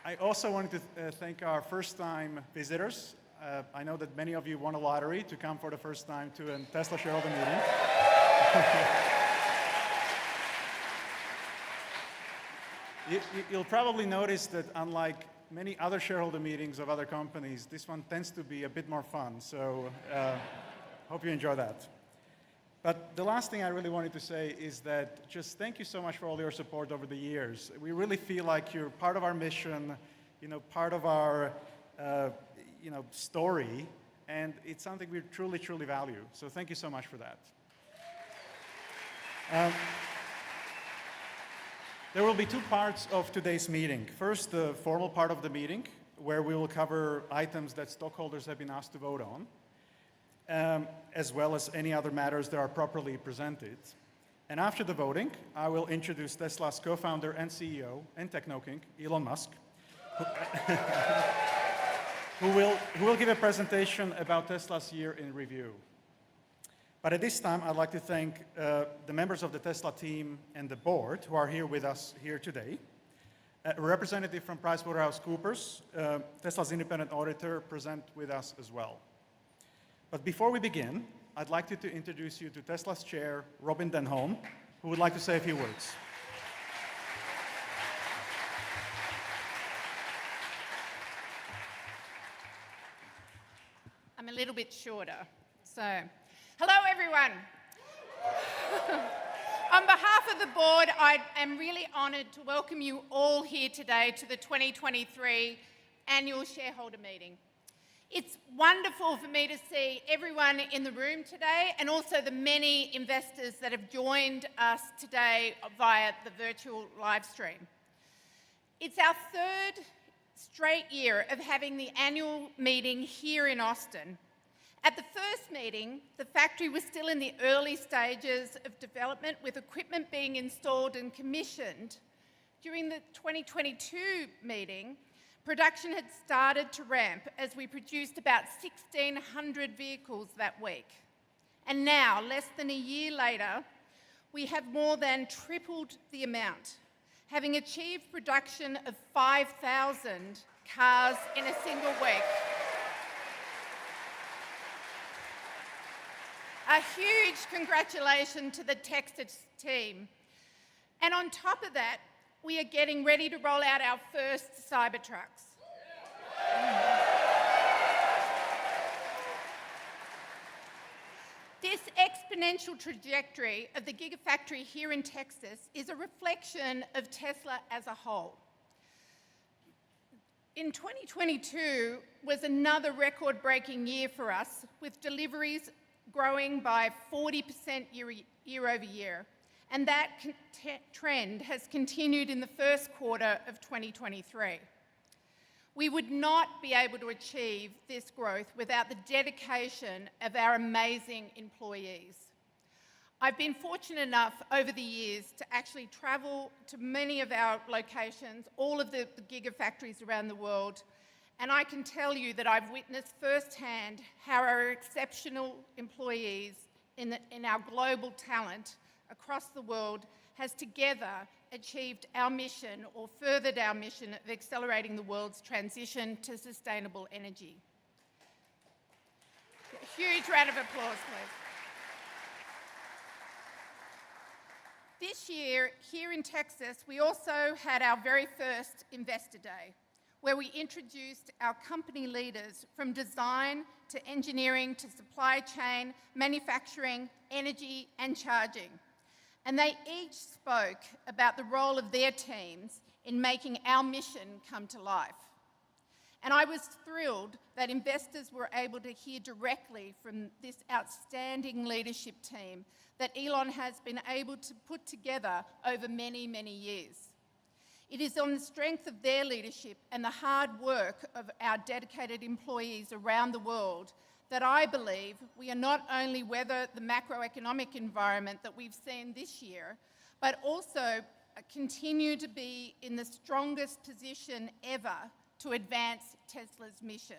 I also wanted to thank our first-time visitors. I know that many of you won a lottery to come for the first time to a Tesla shareholder meeting. You'll probably notice that unlike many other shareholder meetings of other companies, this one tends to be a bit more fun, so hope you enjoy that. But the last thing I really wanted to say is that just thank you so much for all your support over the years. We really feel like you're part of our mission, part of our story, and it's something we truly, truly value. So thank you so much for that. There will be two parts of today's meeting. First, the formal part of the meeting, where we will cover items that stockholders have been asked to vote on, as well as any other matters that are properly presented. And after the voting, I will introduce Tesla's co-founder and CEO and techno-king, Elon Musk, who will give a presentation about Tesla's year in review. But at this time, I'd like to thank the members of the Tesla team and the board who are here with us here today. A representative from PricewaterhouseCoopers, Tesla's independent auditor, present with us as well. But before we begin, I'd like to introduce you to Tesla's chair, Robin Denholm, who would like to say a few words. I'm a little bit shorter, so hello everyone. On behalf of the board, I am really honored to welcome you all here today to the 2023 annual shareholder meeting. It's wonderful for me to see everyone in the room today and also the many investors that have joined us today via the virtual live stream. It's our third straight year of having the annual meeting here in Austin. At the first meeting, the factory was still in the early stages of development, with equipment being installed and commissioned. During the 2022 meeting, production had started to ramp as we produced about 1,600 vehicles that week. And now, less than a year later, we have more than tripled the amount, having achieved production of 5,000 cars in a single week. A huge congratulations to the Texas team. And on top of that, we are getting ready to roll out our first Cybertrucks. This exponential trajectory of the Gigafactory here in Texas is a reflection of Tesla as a whole. In 2022 was another record-breaking year for us, with deliveries growing by 40% year over year. And that trend has continued in the first quarter of 2023. We would not be able to achieve this growth without the dedication of our amazing employees. I've been fortunate enough over the years to actually travel to many of our locations, all of the gigafactories around the world, and I can tell you that I've witnessed firsthand how our exceptional employees in our global talent across the world has together achieved our mission, or furthered our mission, of accelerating the world's transition to sustainable energy. A huge round of applause, please. This year, here in Texas, we also had our very first Investor Day, where we introduced our company leaders from design to engineering to supply chain, manufacturing, energy, and charging. And they each spoke about the role of their teams in making our mission come to life. And I was thrilled that investors were able to hear directly from this outstanding leadership team that Elon has been able to put together over many, many years. It is on the strength of their leadership and the hard work of our dedicated employees around the world that I believe we are not only weather the macroeconomic environment that we've seen this year, but also continue to be in the strongest position ever to advance Tesla's mission.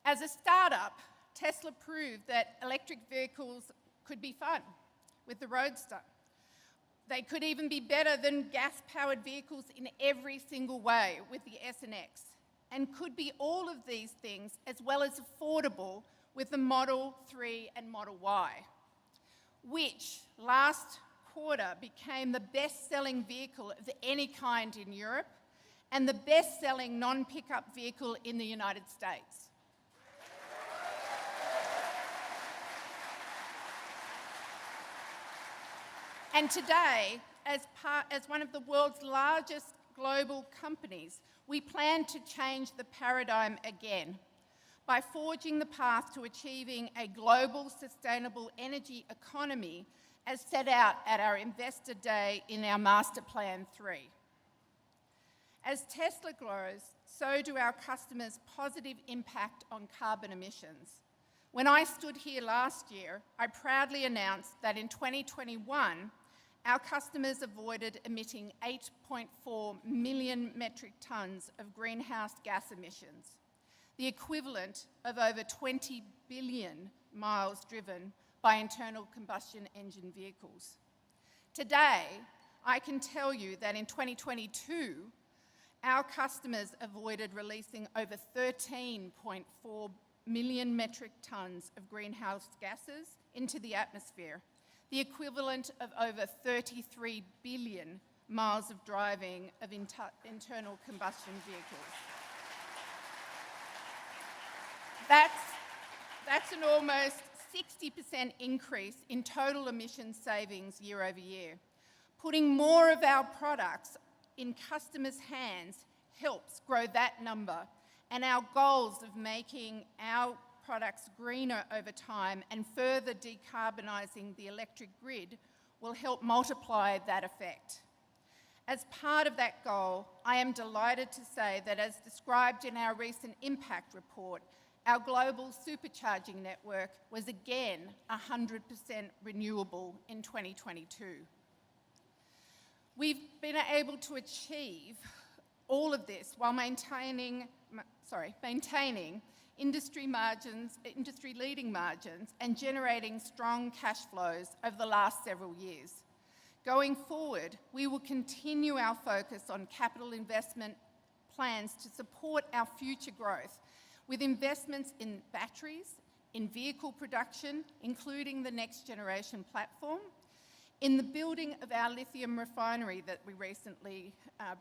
As a startup, Tesla proved that electric vehicles could be fun with the Roadster. They could even be better than gas-powered vehicles in every single way with the S and X, and could be all of these things as well as affordable with the Model 3 and Model Y, which last quarter became the best-selling vehicle of any kind in Europe and the best-selling non-pickup vehicle in the United States. And today, as one of the world's largest global companies, we plan to change the paradigm again by forging the path to achieving a global sustainable energy economy as set out at our Investor Day in our Master Plan 3. As Tesla grows, so do our customers' positive impact on carbon emissions. When I stood here last year, I proudly announced that in 2021, our customers avoided emitting 8.4 million metric tonnes of greenhouse gas emissions, the equivalent of over 20 billion miles driven by internal combustion engine vehicles. Today, I can tell you that in 2022, our customers avoided releasing over 13.4 million metric tonnes of greenhouse gases into the atmosphere, the equivalent of over 33 billion miles of driving of internal combustion vehicles. That's an almost 60% increase in total emission savings year over year. Putting more of our products in customers' hands helps grow that number, and our goals of making our products greener over time and further decarbonising the electric grid will help multiply that effect. As part of that goal, I am delighted to say that as described in our recent impact report, our global supercharging network was again 100% renewable in 2022. We've been able to achieve all of this while maintaining industry-leading margins and generating strong cash flows over the last several years. Going forward, we will continue our focus on capital investment plans to support our future growth with investments in batteries, in vehicle production, including the next generation platform, in the building of our lithium refinery that we recently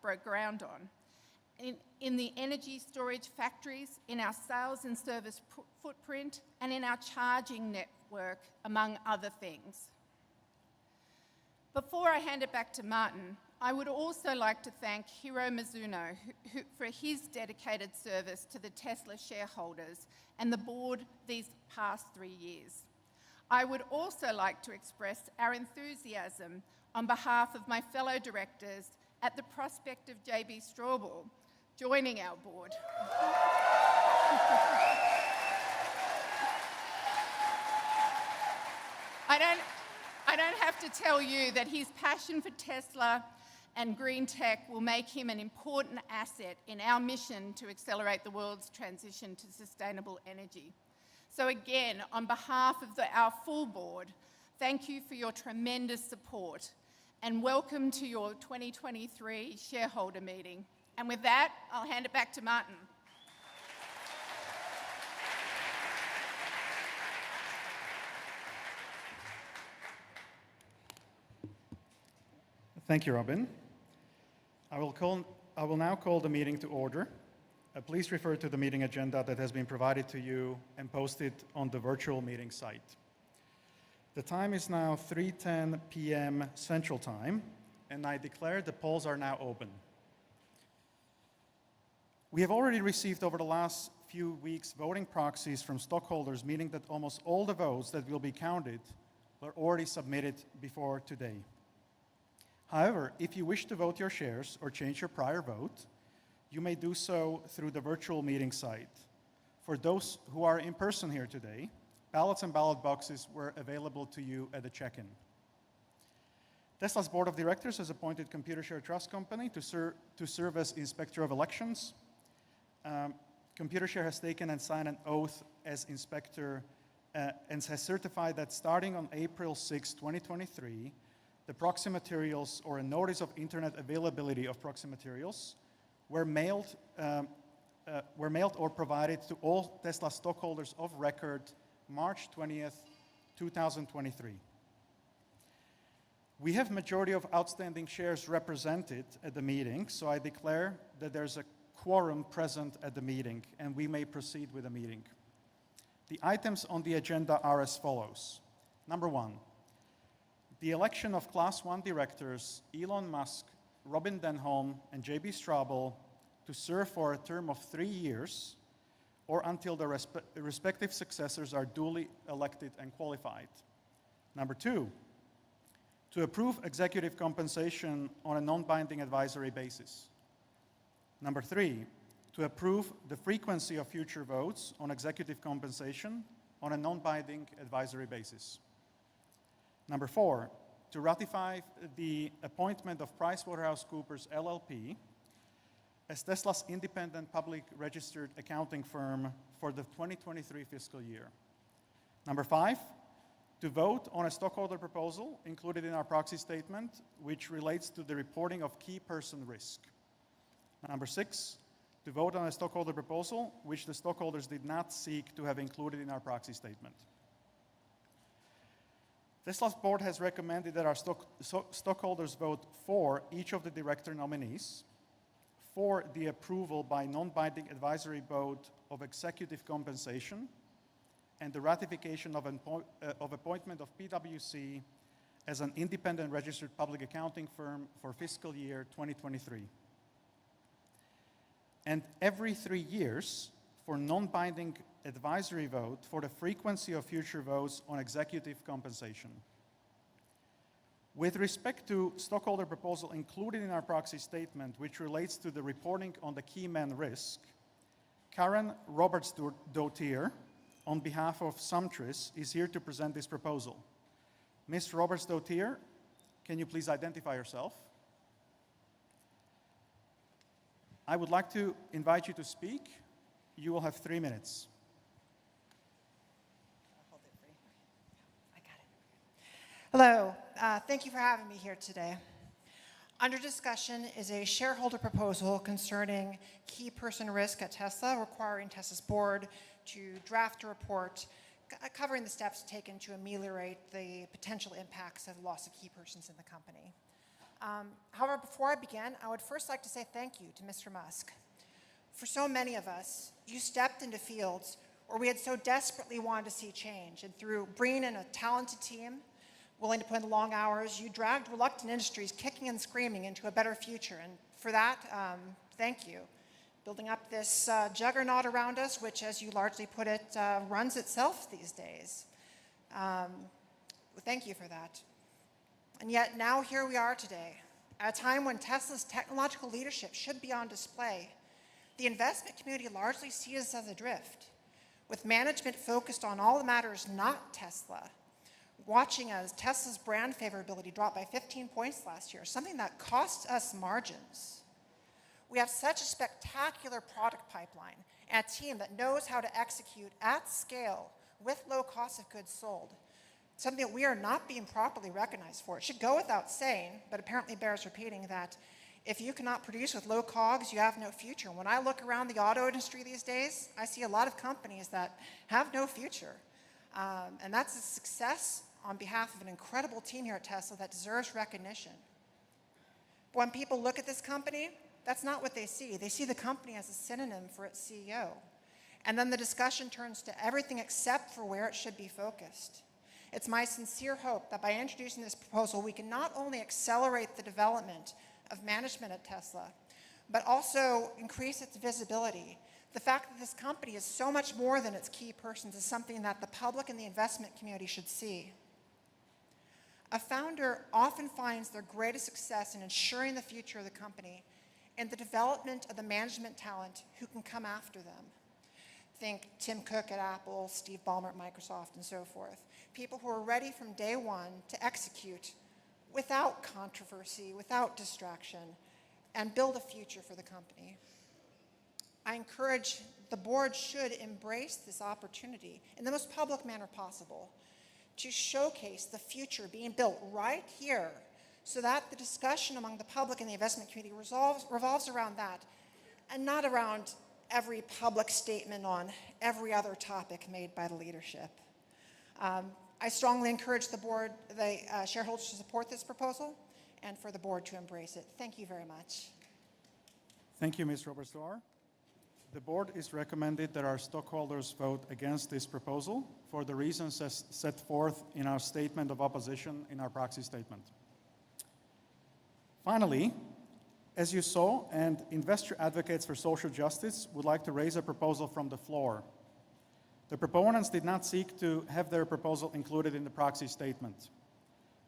broke ground on, in the energy storage factories, in our sales and service footprint, and in our charging network, among other things. Before I hand it back to Martin, I would also like to thank Hiro Mizuno for his dedicated service to the Tesla shareholders and the board these past 3 years. I would also like to express our enthusiasm on behalf of my fellow directors at the prospect of JB Straubel joining our board. I don't have to tell you that his passion for Tesla and green tech will make him an important asset in our mission to accelerate the world's transition to sustainable energy. So again, on behalf of our full board, thank you for your tremendous support and welcome to your 2023 shareholder meeting. And with that, I'll hand it back to Martin. Thank you, Robin. I will now call the meeting to order. Please refer to the meeting agenda that has been provided to you and posted on the virtual meeting site. The time is now 3:10 p.m. Central Time, and I declare the polls are now open. We have already received over the last few weeks voting proxies from stockholders, meaning that almost all the votes that will be counted were already submitted before today. However, if you wish to vote your shares or change your prior vote, you may do so through the virtual meeting site. For those who are in person here today, ballots and ballot boxes were available to you at the check-in. Tesla's board of directors has appointed Computershare Trust Company to serve as Inspector of Elections. Computershare has taken and signed an oath as inspector and has certified that starting on April 6, 2023, the proxy materials or a notice of internet availability of proxy materials were mailed or provided to all Tesla stockholders of record March 20th, 2023. We have majority of outstanding shares represented at the meeting, so I declare that there's a quorum present at the meeting, and we may proceed with the meeting. The items on the agenda are as follows. Number 1, the election of Class 1 directors Elon Musk, Robin Denholm, and J.B. Straubel to serve for a term of 3 years or until the respective successors are duly elected and qualified. Number 2, to approve executive compensation on a non-binding advisory basis. Number 3, to approve the frequency of future votes on executive compensation on a non-binding advisory basis. Number 4, to ratify the appointment of PricewaterhouseCoopers LLP as Tesla's independent public registered accounting firm for the 2023 fiscal year. Number 5, to vote on a stockholder proposal included in our proxy statement, which relates to the reporting of key person risk. Number 6, to vote on a stockholder proposal which the stockholders did not seek to have included in our proxy statement. Tesla's board has recommended that our stockholders vote for each of the director nominees, for the approval by non-binding advisory vote of executive compensation, and the ratification of appointment of PwC as an independent registered public accounting firm for fiscal year 2023. And every 3 years for non-binding advisory vote for the frequency of future votes on executive compensation. With respect to stockholder proposal included in our proxy statement, which relates to the reporting on the key man risk, Karen Roberts-Dotier, on behalf of Sumtris, is here to present this proposal. Ms. Roberts-Dotier, can you please identify yourself? I would like to invite you to speak. You will have 3 minutes. Hold it for you. I got it. Hello. Thank you for having me here today. Under discussion is a shareholder proposal concerning key person risk at Tesla, requiring Tesla's board to draft a report covering the steps taken to ameliorate the potential impacts of loss of key persons in the company. However, before I begin, I would first like to say thank you to Mr. Musk. For so many of us, you stepped into fields where we had so desperately wanted to see change, and through bringing in a talented team, willing to put in the long hours, you dragged reluctant industries kicking and screaming into a better future, and for that, thank you. Building up this juggernaut around us, which, as you largely put it, runs itself these days. Thank you for that. And yet now here we are today, at a time when Tesla's technological leadership should be on display. The investment community largely sees us as adrift, with management focused on all that matters not Tesla, watching as Tesla's brand favorability dropped by 15 points last year, something that cost us margins. We have such a spectacular product pipeline and a team that knows how to execute at scale with low cost of goods sold, something that we are not being properly recognized for. It should go without saying, but apparently bears repeating, that if you cannot produce with low COGS, you have no future. When I look around the auto industry these days, I see a lot of companies that have no future. And that's a success on behalf of an incredible team here at Tesla that deserves recognition. When people look at this company, that's not what they see. They see the company as a synonym for its CEO. And then the discussion turns to everything except for where it should be focused. It's my sincere hope that by introducing this proposal, we can not only accelerate the development of management at Tesla, but also increase its visibility. The fact that this company is so much more than its key persons is something that the public and the investment community should see. A founder often finds their greatest success in ensuring the future of the company and the development of the management talent who can come after them. Think Tim Cook at Apple, Steve Ballmer at Microsoft, and so forth. People who are ready from day one to execute without controversy, without distraction, and build a future for the company. I encourage the board should embrace this opportunity in the most public manner possible to showcase the future being built right here so that the discussion among the public and the investment community revolves around that and not around every public statement on every other topic made by the leadership. I strongly encourage the board, the shareholders to support this proposal and for the board to embrace it. Thank you very much. Thank you, Ms. Roberts-Doar. The board is recommended that our stockholders vote against this proposal for the reasons set forth in our statement of opposition in our proxy statement. Finally, as you saw, and investor advocates for social justice would like to raise a proposal from the floor. The proponents did not seek to have their proposal included in the proxy statement.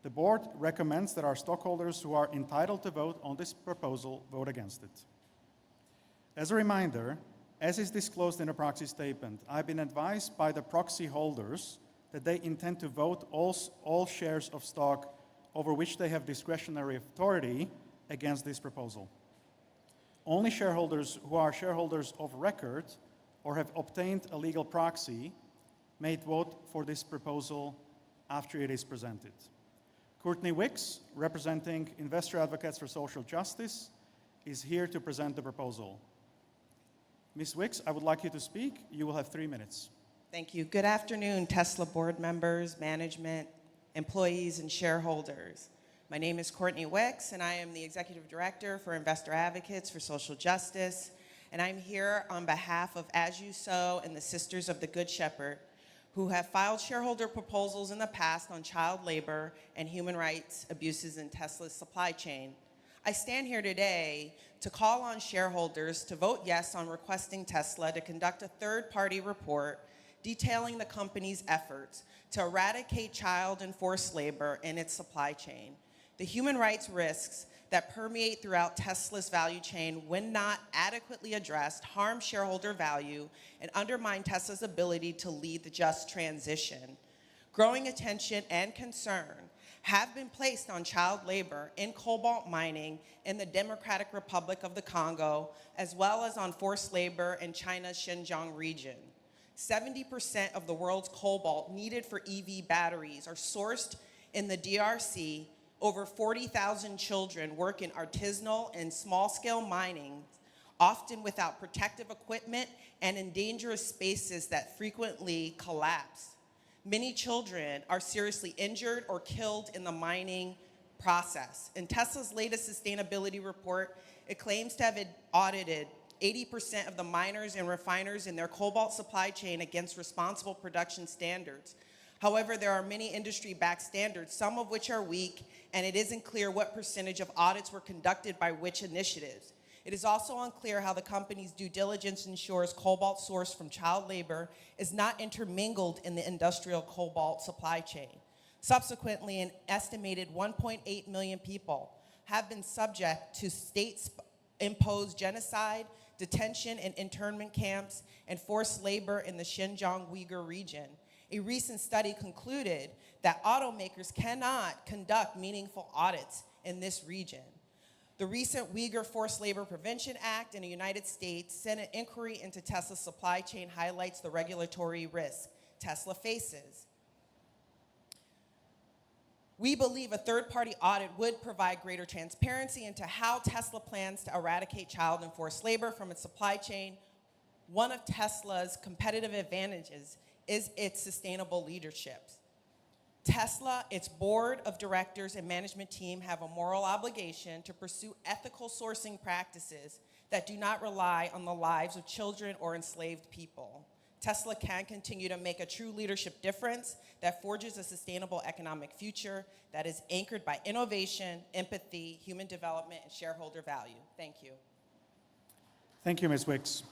The board recommends that our stockholders who are entitled to vote on this proposal vote against it. As a reminder, as is disclosed in the proxy statement, I've been advised by the proxy holders that they intend to vote all shares of stock over which they have discretionary authority against this proposal. Only shareholders who are shareholders of record or have obtained a legal proxy may vote for this proposal after it is presented. Courtney Wicks, representing Investor Advocates for Social Justice, is here to present the proposal. Ms. Wicks, I would like you to speak. You will have 3 minutes. Thank you. Good afternoon, Tesla board members, management, employees, and shareholders. My name is Courtney Wicks, and I am the Executive Director for Investor Advocates for Social Justice. And I'm here on behalf of As You Sow and the Sisters of the Good Shepherd, who have filed shareholder proposals in the past on child labor and human rights abuses in Tesla's supply chain. I stand here today to call on shareholders to vote yes on requesting Tesla to conduct a third-party report detailing the company's efforts to eradicate child and forced labor in its supply chain. The human rights risks that permeate throughout Tesla's value chain, when not adequately addressed, harm shareholder value and undermine Tesla's ability to lead the just transition. Growing attention and concern have been placed on child labor in cobalt mining in the Democratic Republic of the Congo, as well as on forced labor in China's Xinjiang region. 70% of the world's cobalt needed for EV batteries are sourced in the DRC. Over 40,000 children work in artisanal and small-scale mining, often without protective equipment and in dangerous spaces that frequently collapse. Many children are seriously injured or killed in the mining process. In Tesla's latest sustainability report, it claims to have audited 80% of the miners and refiners in their cobalt supply chain against responsible production standards. However, there are many industry-backed standards, some of which are weak, and it isn't clear what percentage of audits were conducted by which initiatives. It is also unclear how the company's due diligence ensures cobalt sourced from child labor is not intermingled in the industrial cobalt supply chain. Subsequently, an estimated 1.8 million people have been subject to state-imposed genocide, detention and internment camps, and forced labor in the Xinjiang Uyghur region. A recent study concluded that automakers cannot conduct meaningful audits in this region. The recent Uyghur Forced Labor Prevention Act in the United States Senate inquiry into Tesla's supply chain highlights the regulatory risk Tesla faces. We believe a third-party audit would provide greater transparency into how Tesla plans to eradicate child and forced labor from its supply chain. One of Tesla's competitive advantages is its sustainable leadership. Tesla, its board of directors and management team have a moral obligation to pursue ethical sourcing practices that do not rely on the lives of children or enslaved people. Tesla can continue to make a true leadership difference that forges a sustainable economic future that is anchored by innovation, empathy, human development, and shareholder value. Thank you. Thank you, Ms. Wicks.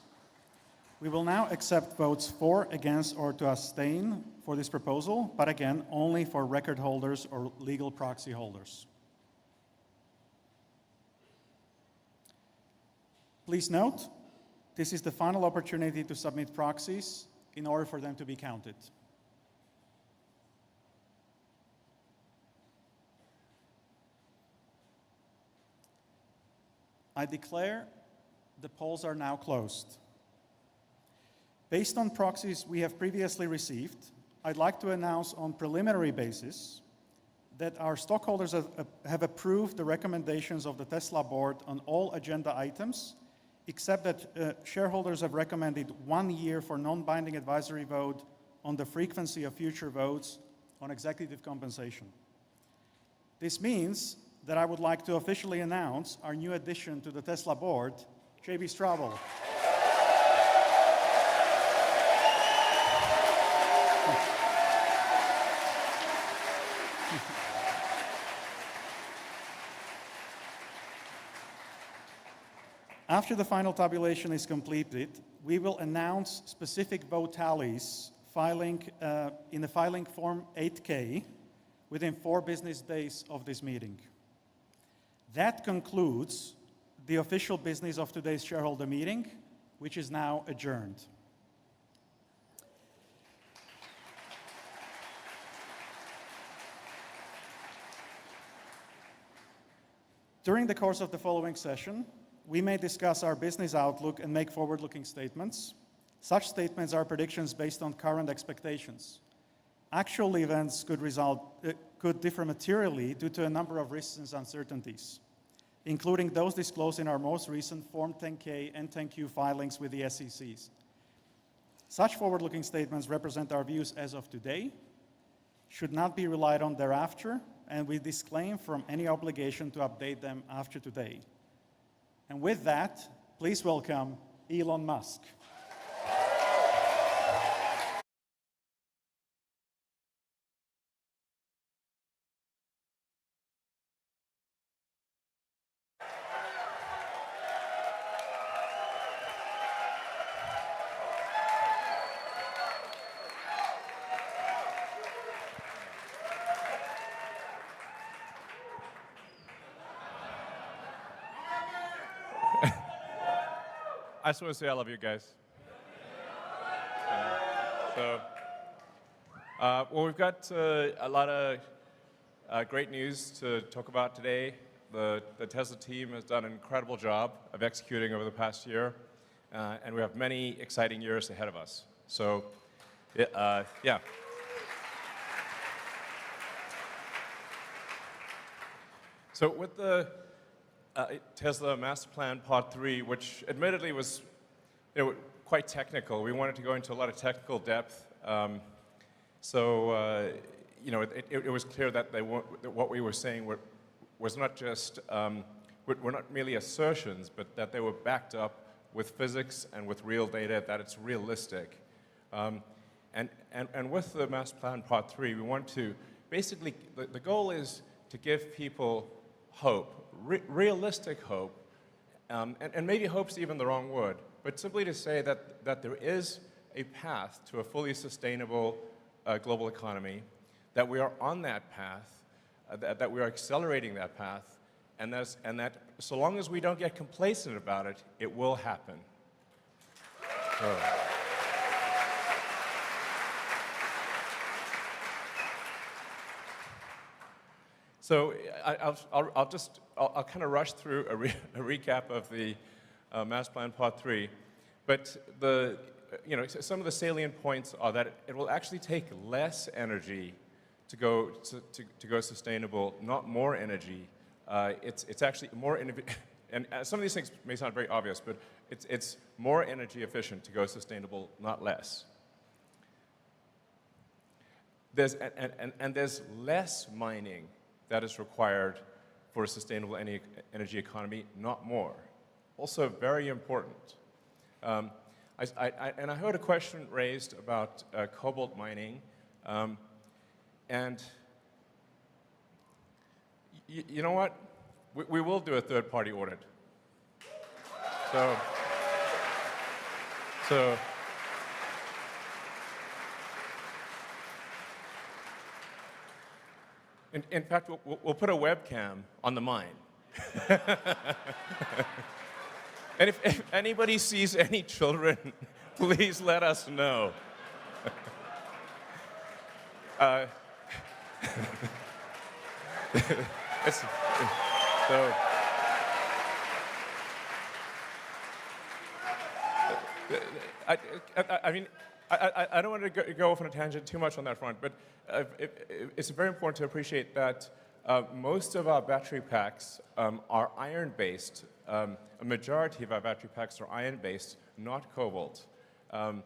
We will now accept votes for, against, or to abstain for this proposal, but again, only for record holders or legal proxy holders. Please note, this is the final opportunity to submit proxies in order for them to be counted. I declare the polls are now closed. Based on proxies we have previously received, I'd like to announce on preliminary basis that our stockholders have approved the recommendations of the Tesla board on all agenda items, except that shareholders have recommended 1 year for non-binding advisory vote on the frequency of future votes on executive compensation. This means that I would like to officially announce our new addition to the Tesla board, J.B. Straubel. After the final tabulation is completed, we will announce specific vote tallies in the filing Form 8K within 4 business days of this meeting. That concludes the official business of today's shareholder meeting, which is now adjourned. During the course of the following session, we may discuss our business outlook and make forward-looking statements. Such statements are predictions based on current expectations. Actual events could differ materially due to a number of risks and uncertainties, including those disclosed in our most recent Form 10-K and 10-Q filings with the SEC. Such forward-looking statements represent our views as of today, should not be relied on thereafter, and we disclaim from any obligation to update them after today. And with that, please welcome Elon Musk. I just want to say I love you guys. Well, we've got a lot of great news to talk about today. The Tesla team has done an incredible job of executing over the past year, and we have many exciting years ahead of us. So, yeah. So with the Tesla Master Plan Part 3, which admittedly was quite technical. We wanted to go into a lot of technical depth. It was clear that that what we were saying was not just, were not merely assertions, but that they were backed up with physics and with real data, that it's realistic. And with the Master Plan Part 3, we want to, basically, the goal is to give people hope, realistic hope, and maybe hope's even the wrong word, but simply to say that there is a path to a fully sustainable global economy, that we are on that path, that we are accelerating that path, and that so long as we don't get complacent about it, it will happen. So I'll kind of rush through a recap of the Master Plan Part 3, but some of the salient points are that it will actually take less energy to go sustainable, not more energy. It's actually more and some of these things may sound very obvious, but it's more energy efficient to go sustainable, not less. There's less mining that is required for a sustainable energy economy, not more. Also very important. I heard a question raised about cobalt mining, and you know what? We will do a third-party audit. So in fact, we'll put a webcam on the mine. And if anybody sees any children, please let us know. I mean, I don't want to go off on a tangent too much on that front, but it's very important to appreciate that most of our battery packs are iron-based. A majority of our battery packs are iron-based, not cobalt. And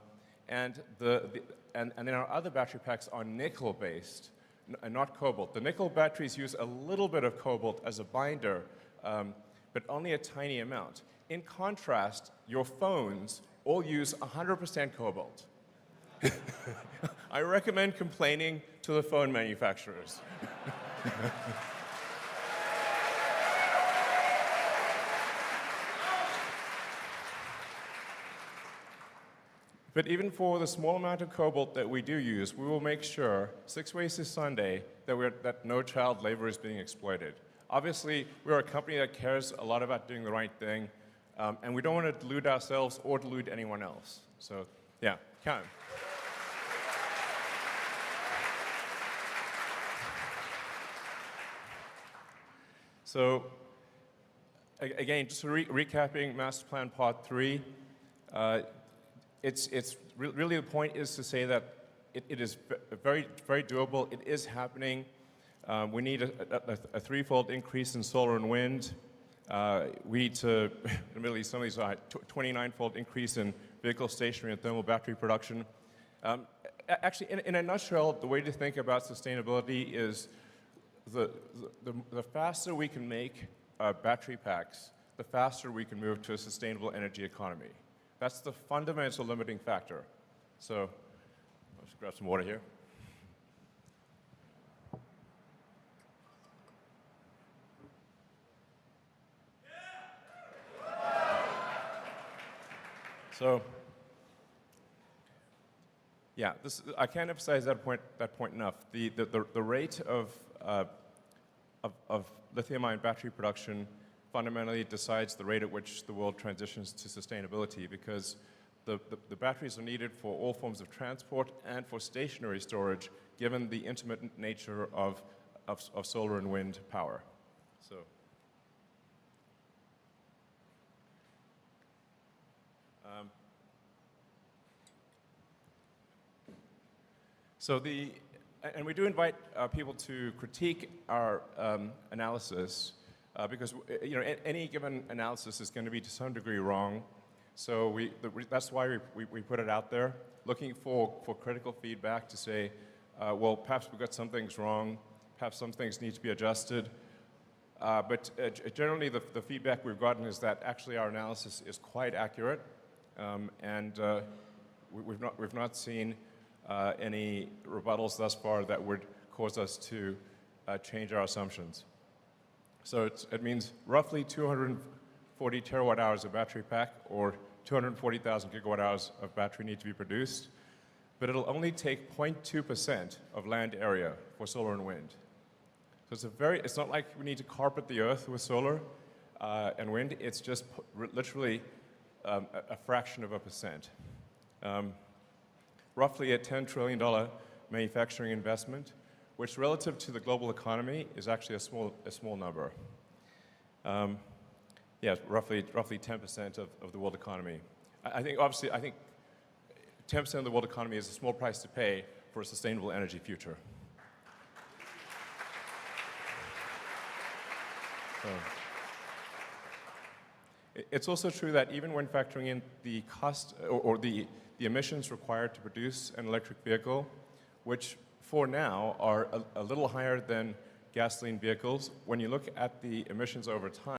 then our other battery packs are nickel-based, and not cobalt. The nickel batteries use a little bit of cobalt as a binder, but only a tiny amount. In contrast, your phones all use 100% cobalt. I recommend complaining to the phone manufacturers. But even for the small amount of cobalt that we do use, we will make sure, 6 ways to Sunday, that no child labor is being exploited. Obviously, we're a company that cares a lot about doing the right thing, and we don't want to delude ourselves or delude anyone else. So, yeah, count. So, again, just recapping Master Plan Part 3, really the point is to say that it is very, very doable. It is happening. We need a threefold increase in solar and wind. We need to, admittedly, some of these are 29-fold increase in vehicle stationary and thermal battery production. Actually, in a nutshell, the way to think about sustainability is the faster we can make battery packs, the faster we can move to a sustainable energy economy. That's the fundamental limiting factor. So, I'll just grab some water here. So, yeah, I can't emphasize that point enough. The rate of lithium-ion battery production fundamentally decides the rate at which the world transitions to sustainability, because the batteries are needed for all forms of transport and for stationary storage, given the intermittent nature of solar and wind power. And we do invite people to critique our analysis, because any given analysis is going to be to some degree wrong. So that's why we put it out there, looking for critical feedback to say, well, perhaps we got some things wrong, perhaps some things need to be adjusted. But generally, the feedback we've gotten is that actually our analysis is quite accurate, and we've not seen any rebuttals thus far that would cause us to change our assumptions. So it means roughly 240 terawatt hours of battery pack, or 240,000 gigawatt hours of battery need to be produced, but it'll only take 0.2% of land area for solar and wind. So it's not like we need to carpet the earth with solar and wind. It's just literally a fraction of a percent. Roughly a $10 trillion manufacturing investment, which relative to the global economy is actually a small number. Yeah, roughly 10% of the world economy. I think 10% of the world economy is a small price to pay for a sustainable energy future. It's also true that even when factoring in the cost or the emissions required to produce an electric vehicle, which for now are a little higher than gasoline vehicles, when you look at the emissions over time,